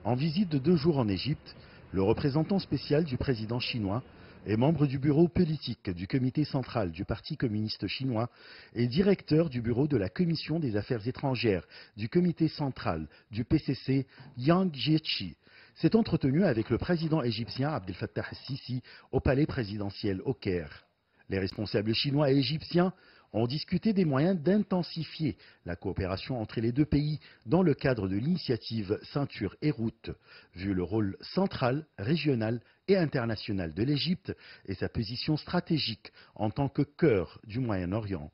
En visite de 2 jours en Égypte, le représentant spécial du président chinois est membre du bureau politique du comité central du Parti communiste chinois et directeur du bureau de la commission des affaires étrangères du comité central du PCC, Yang Jiechi, s'est entretenu avec le président égyptien Abdel Fattah el-Sisi au palais présidentiel au Caire. Les responsables chinois et égyptiens ont discuté des moyens d'intensifier la coopération entre les deux pays dans le cadre de l'initiative Ceinture et Route, vu le rôle central, régional et international de l'Égypte et sa position stratégique en tant que cœur du Moyen-Orient.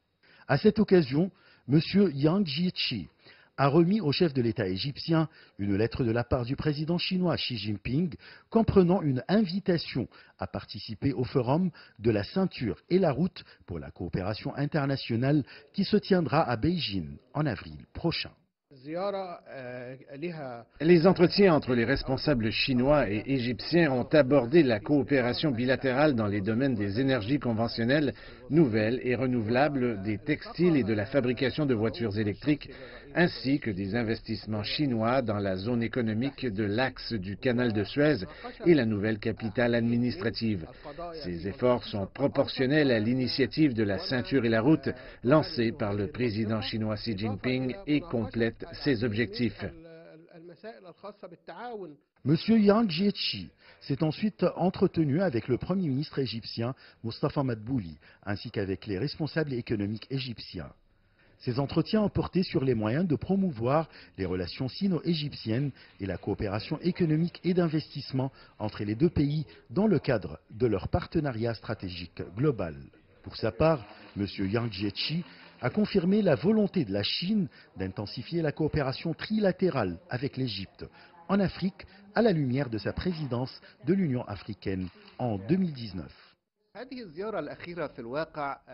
À cette occasion, M. Yang Jiechi a remis au chef de l'État égyptien une lettre de la part du président chinois Xi Jinping comprenant une invitation à participer au forum de la ceinture et la route pour la coopération internationale qui se tiendra à Beijing en avril prochain. Les entretiens entre les responsables chinois et égyptiens ont abordé la coopération bilatérale dans les domaines des énergies conventionnelles, nouvelles et renouvelables, des textiles et de la fabrication de voitures électriques, ainsi que des investissements chinois dans la zone économique de l'axe du canal de Suez et la nouvelle capitale administrative. Ces efforts sont proportionnels à l'initiative de la ceinture et la route lancée par le président chinois Xi Jinping et complètent ses objectifs. M. Yang Jiechi s'est ensuite entretenu avec le Premier ministre égyptien Mustafa Madbouli ainsi qu'avec les responsables économiques égyptiens. Ces entretiens ont porté sur les moyens de promouvoir les relations sino-égyptiennes et la coopération économique et d'investissement entre les deux pays dans le cadre de leur partenariat stratégique global. Pour sa part, M. Yang Jiechi a confirmé la volonté de la Chine d'intensifier la coopération trilatérale avec l'Égypte en Afrique à la lumière de sa présidence de l'Union africaine en 2019.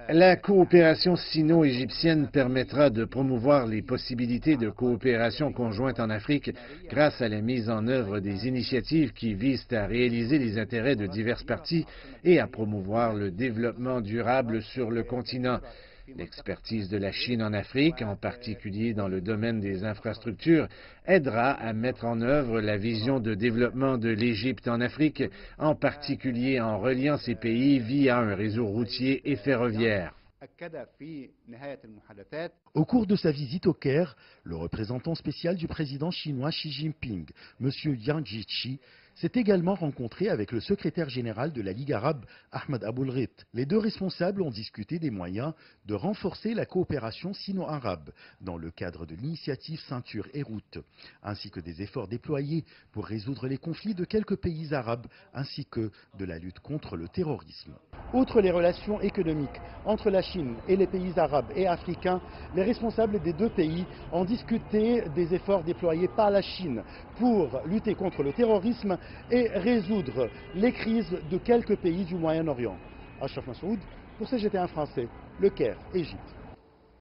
La coopération sino-égyptienne permettra de promouvoir les possibilités de coopération conjointe en Afrique grâce à la mise en œuvre des initiatives qui visent à réaliser les intérêts de diverses parties et à promouvoir le développement durable sur le continent. L'expertise de la Chine en Afrique, en particulier dans le domaine des infrastructures, aidera à mettre en œuvre la vision de développement de l'Égypte en Afrique, en particulier en reliant ces pays via un réseau routier et ferroviaire. Au cours de sa visite au Caire, le représentant spécial du président chinois Xi Jinping, M. Yang Jiechi, s'est également rencontré avec le secrétaire général de la Ligue arabe, Ahmed Aboulghit. Les deux responsables ont discuté des moyens de renforcer la coopération sino-arabe dans le cadre de l'initiative Ceinture et Route, ainsi que des efforts déployés pour résoudre les conflits de quelques pays arabes, ainsi que de la lutte contre le terrorisme. Outre les relations économiques entre la Chine et les pays arabes et africains, les responsables des deux pays ont discuté des efforts déployés par la Chine pour lutter contre le terrorisme et résoudre les crises de quelques pays du Moyen-Orient. Achraf Massoud pour CGT1 français, Le Caire, Égypte.